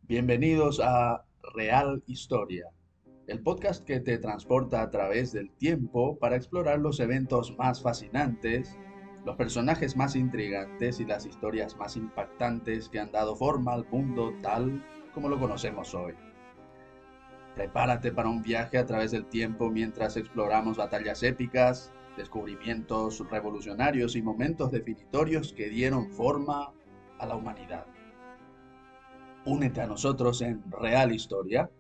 Bienvenidos a Real Historia, el podcast que te transporta a través del tiempo para explorar los eventos más fascinantes, los personajes más intrigantes y las historias más impactantes que han dado forma al mundo tal como lo conocemos hoy. Prepárate para un viaje a través del tiempo mientras exploramos batallas épicas, descubrimientos revolucionarios y momentos definitorios que dieron forma a la humanidad. Únete a nosotros en Real Historia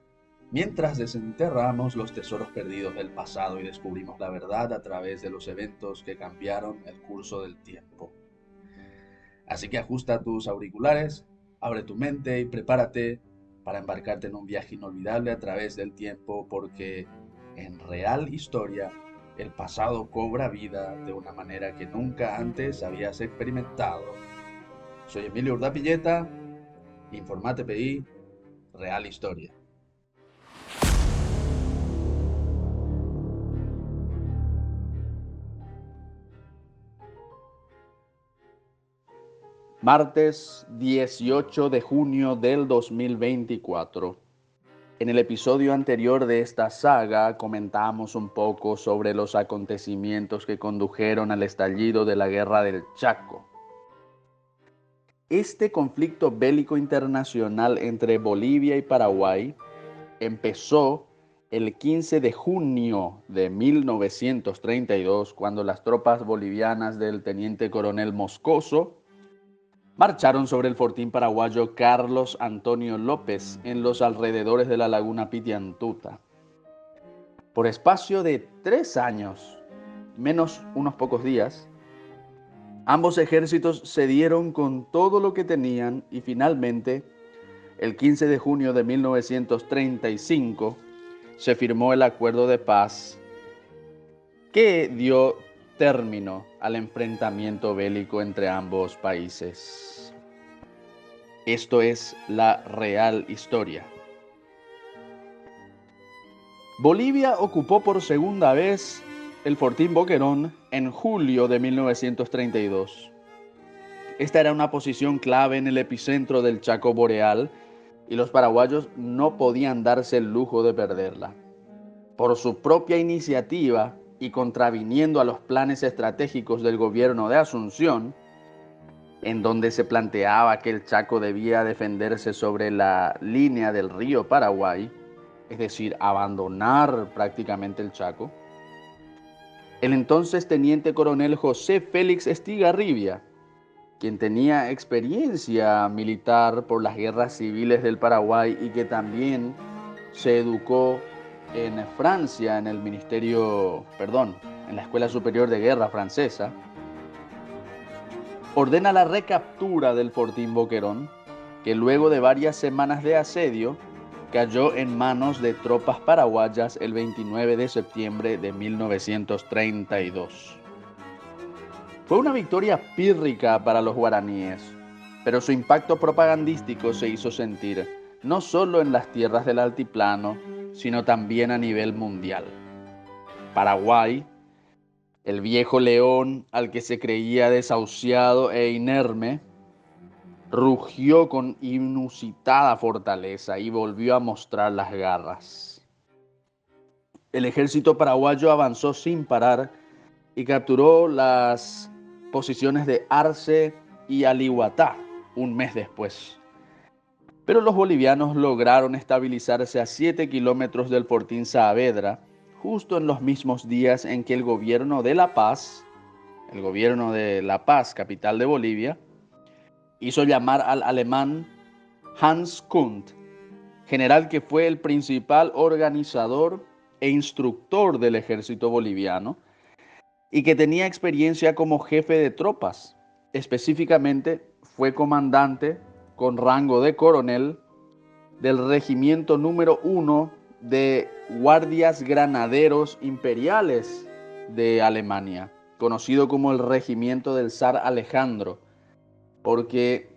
mientras desenterramos los tesoros perdidos del pasado y descubrimos la verdad a través de los eventos que cambiaron el curso del tiempo. Así que ajusta tus auriculares, abre tu mente y prepárate para embarcarte en un viaje inolvidable a través del tiempo porque en Real Historia el pasado cobra vida de una manera que nunca antes habías experimentado. Soy Emilio Urdapilleta, Informate PI, Real Historia. Martes 18 de junio del 2024. En el episodio anterior de esta saga comentamos un poco sobre los acontecimientos que condujeron al estallido de la Guerra del Chaco. Este conflicto bélico internacional entre Bolivia y Paraguay empezó el 15 de junio de 1932, cuando las tropas bolivianas del teniente coronel Moscoso marcharon sobre el fortín paraguayo Carlos Antonio López en los alrededores de la laguna Pitiantuta. Por espacio de 3 años, menos unos pocos días, ambos ejércitos se dieron con todo lo que tenían y finalmente, el 15 de junio de 1935, se firmó el acuerdo de paz que dio término al enfrentamiento bélico entre ambos países. Esto es la Real Historia. Bolivia ocupó por segunda vez el Fortín Boquerón en julio de 1932. Esta era una posición clave en el epicentro del Chaco boreal y los paraguayos no podían darse el lujo de perderla. Por su propia iniciativa y contraviniendo a los planes estratégicos del gobierno de Asunción, en donde se planteaba que el Chaco debía defenderse sobre la línea del río Paraguay, es decir, abandonar prácticamente el Chaco, el entonces teniente coronel José Félix Estigarribia, quien tenía experiencia militar por las guerras civiles del Paraguay y que también se educó en Francia, en la Escuela Superior de Guerra Francesa, ordena la recaptura del Fortín Boquerón, que luego de varias semanas de asedio, cayó en manos de tropas paraguayas el 29 de septiembre de 1932. Fue una victoria pírrica para los guaraníes, pero su impacto propagandístico se hizo sentir no solo en las tierras del altiplano, sino también a nivel mundial. Paraguay, el viejo león al que se creía desahuciado e inerme, rugió con inusitada fortaleza y volvió a mostrar las garras. El ejército paraguayo avanzó sin parar y capturó las posiciones de Arce y Alihuatá un mes después. Pero los bolivianos lograron estabilizarse a 7 kilómetros del Fortín Saavedra, justo en los mismos días en que el gobierno de La Paz, capital de Bolivia, hizo llamar al alemán Hans Kunt, general que fue el principal organizador e instructor del ejército boliviano y que tenía experiencia como jefe de tropas. Específicamente fue comandante con rango de coronel del regimiento número 1 de guardias granaderos imperiales de Alemania, conocido como el regimiento del zar Alejandro, porque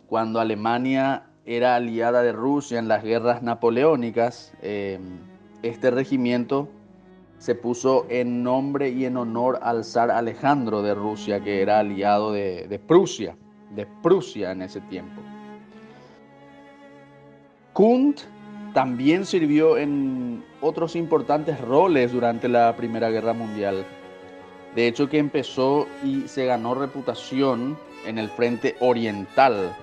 cuando Alemania era aliada de Rusia en las guerras napoleónicas, este regimiento se puso en nombre y en honor al zar Alejandro de Rusia, que era aliado de Prusia en ese tiempo. Kunt también sirvió en otros importantes roles durante la Primera Guerra Mundial. De hecho, que empezó y se ganó reputación en el frente oriental,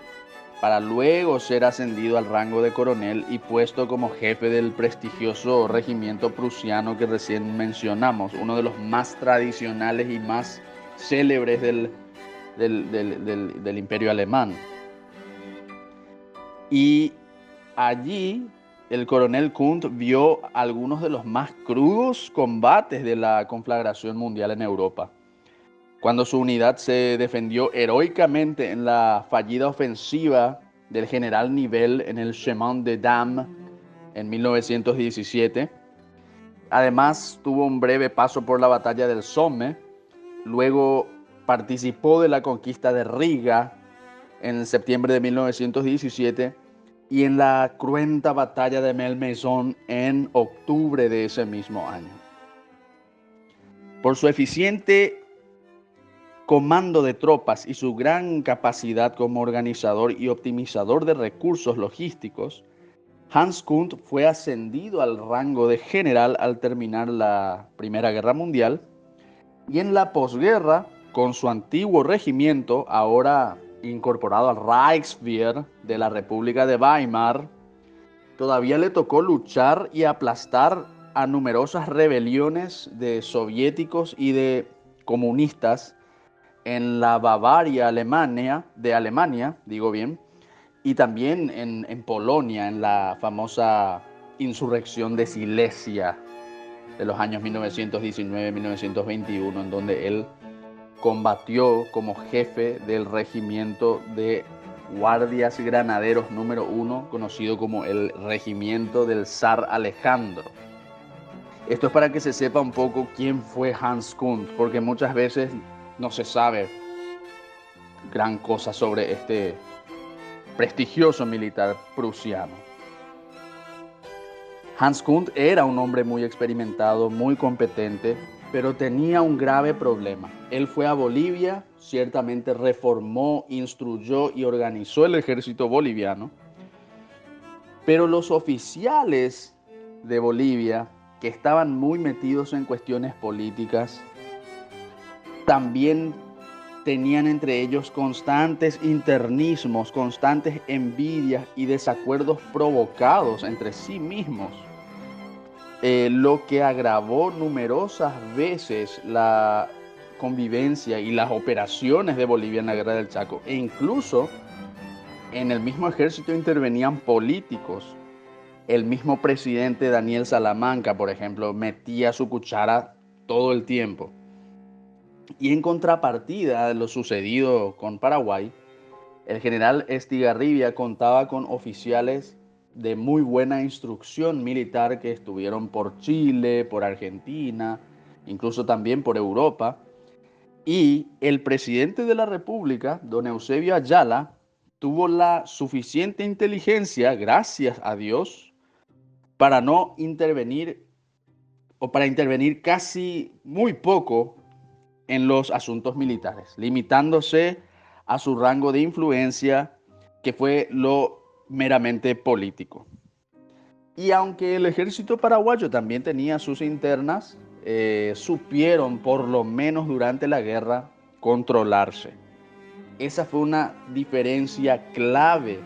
para luego ser ascendido al rango de coronel y puesto como jefe del prestigioso regimiento prusiano que recién mencionamos, uno de los más tradicionales y más célebres del Imperio Alemán. Y allí el coronel Kunt vio algunos de los más crudos combates de la conflagración mundial en Europa, cuando su unidad se defendió heroicamente en la fallida ofensiva del general Nivelle en el Chemin des Dames en 1917. Además, tuvo un breve paso por la batalla del Somme. Luego participó de la conquista de Riga en septiembre de 1917 y en la cruenta batalla de Malmaison en octubre de ese mismo año. Por su eficiente comando de tropas y su gran capacidad como organizador y optimizador de recursos logísticos, Hans Kunt fue ascendido al rango de general al terminar la Primera Guerra Mundial, y en la posguerra, con su antiguo regimiento, ahora incorporado al Reichswehr de la República de Weimar, todavía le tocó luchar y aplastar a numerosas rebeliones de soviéticos y de comunistas en la Bavaria, Alemania, y también en Polonia, en la famosa insurrección de Silesia de los años 1919-1921, en donde él combatió como jefe del regimiento de guardias granaderos número 1, conocido como el regimiento del zar Alejandro. Esto es para que se sepa un poco quién fue Hans Kunt, porque muchas veces no se sabe gran cosa sobre este prestigioso militar prusiano. Hans Kunt era un hombre muy experimentado, muy competente, pero tenía un grave problema. Él fue a Bolivia, ciertamente reformó, instruyó y organizó el ejército boliviano, pero los oficiales de Bolivia, que estaban muy metidos en cuestiones políticas, también tenían entre ellos constantes internismos, constantes envidias y desacuerdos provocados entre sí mismos, lo que agravó numerosas veces la convivencia y las operaciones de Bolivia en la Guerra del Chaco. E incluso en el mismo ejército intervenían políticos. El mismo presidente Daniel Salamanca, por ejemplo, metía su cuchara todo el tiempo. Y en contrapartida de lo sucedido con Paraguay, el general Estigarribia contaba con oficiales de muy buena instrucción militar que estuvieron por Chile, por Argentina, incluso también por Europa. Y el presidente de la República, don Eusebio Ayala, tuvo la suficiente inteligencia, gracias a Dios, para no intervenir o para intervenir casi muy poco en los asuntos militares, limitándose a su rango de influencia, que fue lo meramente político. Y aunque el ejército paraguayo también tenía sus internas, supieron, por lo menos durante la guerra, controlarse. Esa fue una diferencia clave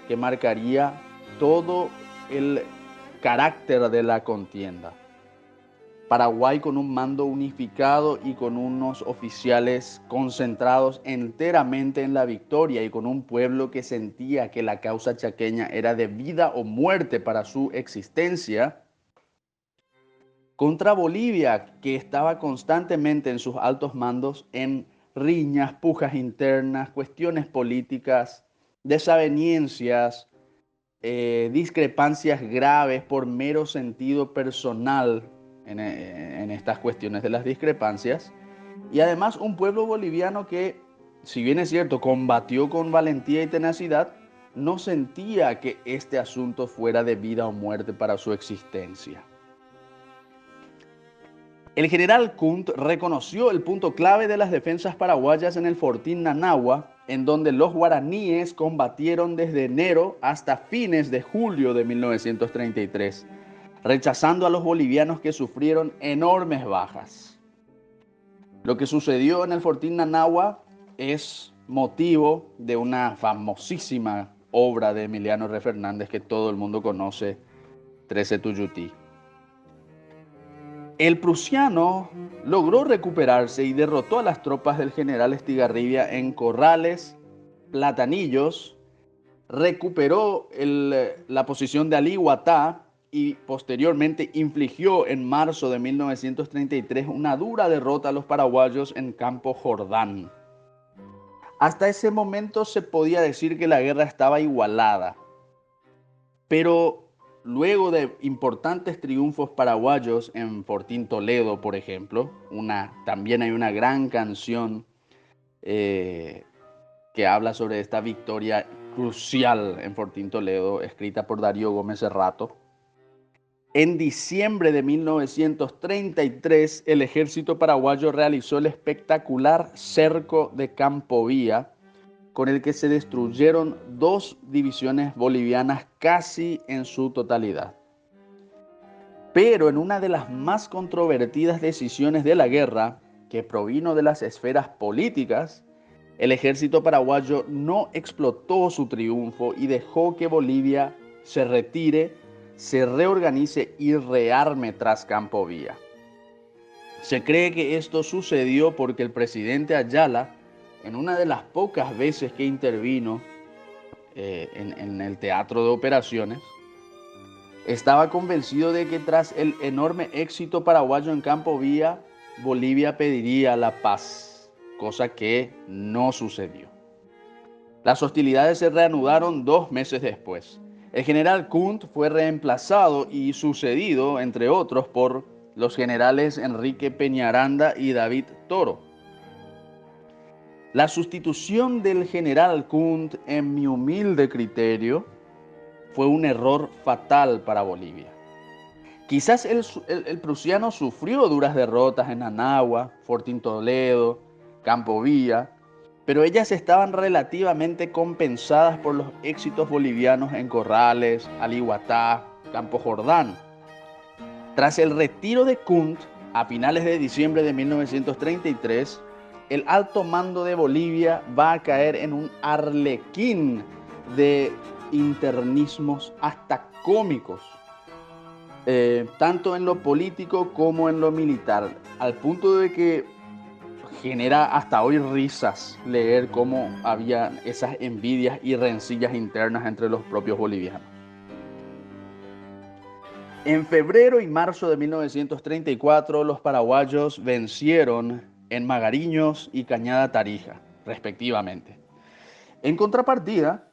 que marcaría todo el carácter de la contienda. Paraguay con un mando unificado y con unos oficiales concentrados enteramente en la victoria y con un pueblo que sentía que la causa chaqueña era de vida o muerte para su existencia, contra Bolivia, que estaba constantemente en sus altos mandos en riñas, pujas internas, cuestiones políticas, desavenencias, discrepancias graves por mero sentido personal en estas cuestiones de las discrepancias. Y además un pueblo boliviano que, si bien es cierto, combatió con valentía y tenacidad, no sentía que este asunto fuera de vida o muerte para su existencia. El general Kunt reconoció el punto clave de las defensas paraguayas en el fortín Nanagua, en donde los guaraníes combatieron desde enero hasta fines de julio de 1933, rechazando a los bolivianos que sufrieron enormes bajas. Lo que sucedió en el fortín Nanagua es motivo de una famosísima obra de Emiliano R. Fernández que todo el mundo conoce, 13 Tuyutí. El prusiano logró recuperarse y derrotó a las tropas del general Estigarribia en Corrales, Platanillos, recuperó la posición de Alihuatá y posteriormente infligió en marzo de 1933 una dura derrota a los paraguayos en Campo Jordán. Hasta ese momento se podía decir que la guerra estaba igualada, pero luego de importantes triunfos paraguayos en Fortín Toledo, por ejemplo, también hay una gran canción que habla sobre esta victoria crucial en Fortín Toledo, escrita por Darío Gómez Cerrato. En diciembre de 1933, el ejército paraguayo realizó el espectacular cerco de Campo Vía, con el que se destruyeron 2 divisiones bolivianas casi en su totalidad. Pero en una de las más controvertidas decisiones de la guerra, que provino de las esferas políticas, el ejército paraguayo no explotó su triunfo y dejó que Bolivia se retire, se reorganice y rearme tras Campo Vía. Se cree que esto sucedió porque el presidente Ayala, en una de las pocas veces que intervino en el teatro de operaciones, estaba convencido de que tras el enorme éxito paraguayo en Campo Vía, Bolivia pediría la paz, cosa que no sucedió. Las hostilidades se reanudaron 2 meses después. El general Kunt fue reemplazado y sucedido, entre otros, por los generales Enrique Peñaranda y David Toro. La sustitución del general Kunt, en mi humilde criterio, fue un error fatal para Bolivia. Quizás el prusiano sufrió duras derrotas en Nanagua, Fortín Toledo, Campo Vía, pero ellas estaban relativamente compensadas por los éxitos bolivianos en Corrales, Alihuatá, Campo Jordán. Tras el retiro de Kunt, a finales de diciembre de 1933, el alto mando de Bolivia va a caer en un arlequín de internismos hasta cómicos, tanto en lo político como en lo militar, al punto de que genera hasta hoy risas leer cómo había esas envidias y rencillas internas entre los propios bolivianos. En febrero y marzo de 1934, los paraguayos vencieron en Magariños y Cañada Tarija, respectivamente. En contrapartida,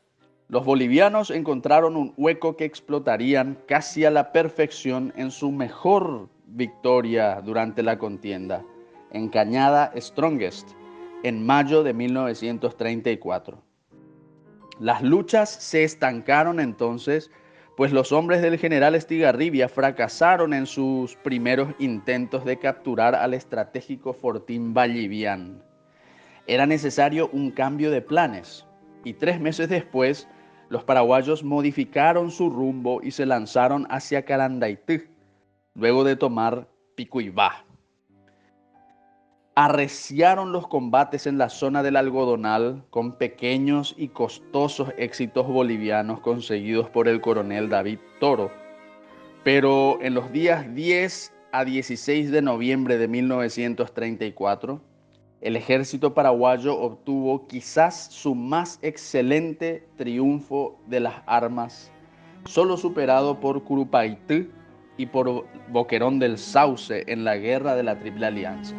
los bolivianos encontraron un hueco que explotarían casi a la perfección en su mejor victoria durante la contienda, en Cañada Strongest, en mayo de 1934. Las luchas se estancaron entonces, pues los hombres del general Estigarribia fracasaron en sus primeros intentos de capturar al estratégico fortín Vallivián. Era necesario un cambio de planes, y 3 meses después, los paraguayos modificaron su rumbo y se lanzaron hacia Carandaití, luego de tomar Picuibá. Arreciaron los combates en la zona del Algodonal con pequeños y costosos éxitos bolivianos conseguidos por el coronel David Toro. Pero en los días 10 a 16 de noviembre de 1934, el ejército paraguayo obtuvo quizás su más excelente triunfo de las armas, solo superado por Curupaití y por Boquerón del Sauce en la Guerra de la Triple Alianza.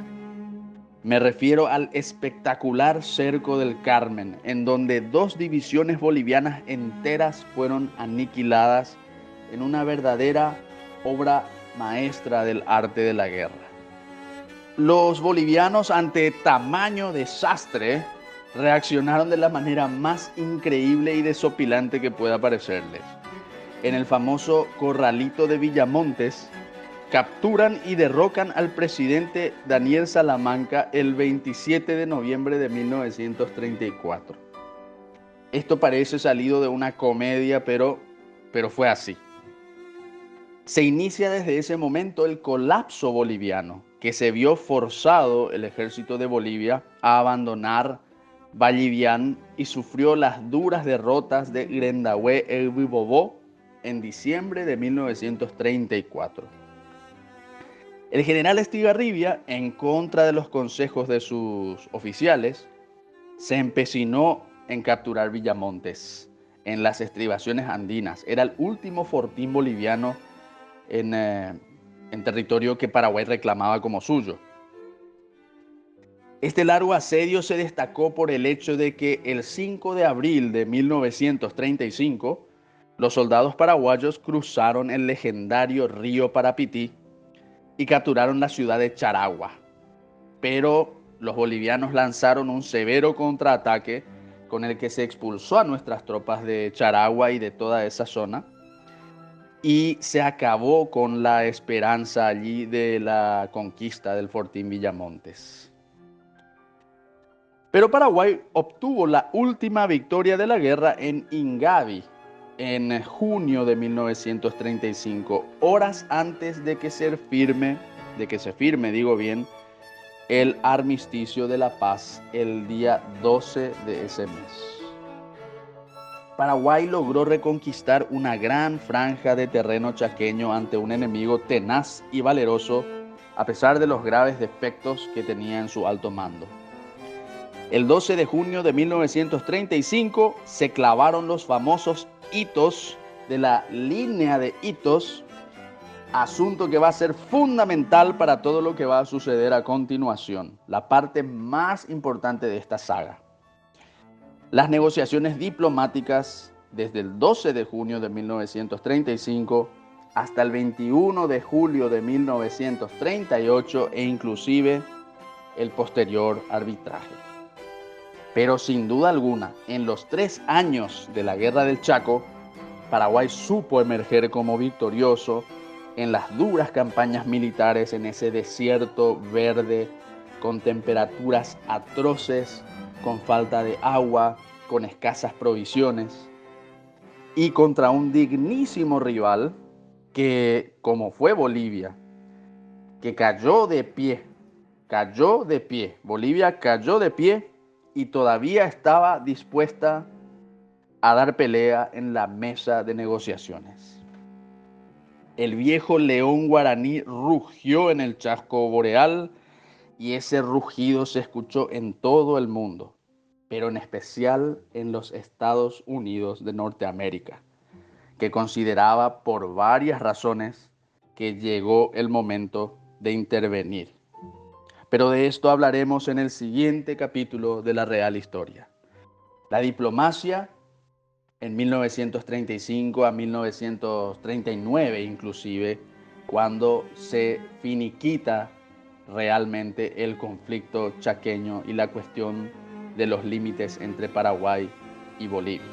Me refiero al espectacular cerco del Carmen, en donde 2 divisiones bolivianas enteras fueron aniquiladas en una verdadera obra maestra del arte de la guerra. Los bolivianos, ante tamaño desastre, reaccionaron de la manera más increíble y desopilante que pueda parecerles. En el famoso Corralito de Villamontes, capturan y derrocan al presidente Daniel Salamanca el 27 de noviembre de 1934. Esto parece salido de una comedia, pero fue así. Se inicia desde ese momento el colapso boliviano, que se vio forzado el ejército de Bolivia a abandonar Vallivian y sufrió las duras derrotas de Grendahue e Bibobó en diciembre de 1934. El general Estigarribia, en contra de los consejos de sus oficiales, se empecinó en capturar Villamontes en las estribaciones andinas. Era el último fortín boliviano en territorio que Paraguay reclamaba como suyo. Este largo asedio se destacó por el hecho de que el 5 de abril de 1935 los soldados paraguayos cruzaron el legendario río Parapití y capturaron la ciudad de Charagua. Pero los bolivianos lanzaron un severo contraataque con el que se expulsó a nuestras tropas de Charagua y de toda esa zona, y se acabó con la esperanza allí de la conquista del fortín Villamontes. Pero Paraguay obtuvo la última victoria de la guerra en Ingavi en junio de 1935, horas antes de que se firme, el armisticio de la paz el día 12 de ese mes. Paraguay logró reconquistar una gran franja de terreno chaqueño ante un enemigo tenaz y valeroso, a pesar de los graves defectos que tenía en su alto mando. El 12 de junio de 1935 se clavaron los famosos hitos de la línea de hitos, asunto que va a ser fundamental para todo lo que va a suceder a continuación, la parte más importante de esta saga. Las negociaciones diplomáticas desde el 12 de junio de 1935 hasta el 21 de julio de 1938 e inclusive el posterior arbitraje. Pero sin duda alguna, en los 3 años de la Guerra del Chaco, Paraguay supo emerger como victorioso en las duras campañas militares en ese desierto verde con temperaturas atroces, con falta de agua, con escasas provisiones, y contra un dignísimo rival que, como fue Bolivia, que cayó de pie. Bolivia cayó de pie y todavía estaba dispuesta a dar pelea en la mesa de negociaciones. El viejo león guaraní rugió en el Chaco Boreal y ese rugido se escuchó en todo el mundo, pero en especial en los Estados Unidos de Norteamérica, que consideraba por varias razones que llegó el momento de intervenir. Pero de esto hablaremos en el siguiente capítulo de La Real Historia. La diplomacia en 1935 a 1939 inclusive, cuando se finiquita realmente el conflicto chaqueño y la cuestión de los límites entre Paraguay y Bolivia.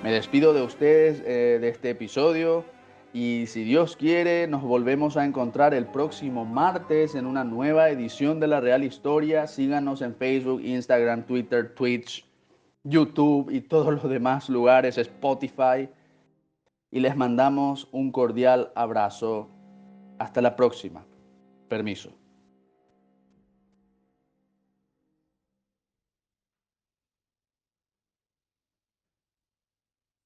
Me despido de ustedes de este episodio y si Dios quiere nos volvemos a encontrar el próximo martes en una nueva edición de La Real Historia. Síganos en Facebook, Instagram, Twitter, Twitch, YouTube y todos los demás lugares, Spotify. Y les mandamos un cordial abrazo. Hasta la próxima. Permiso.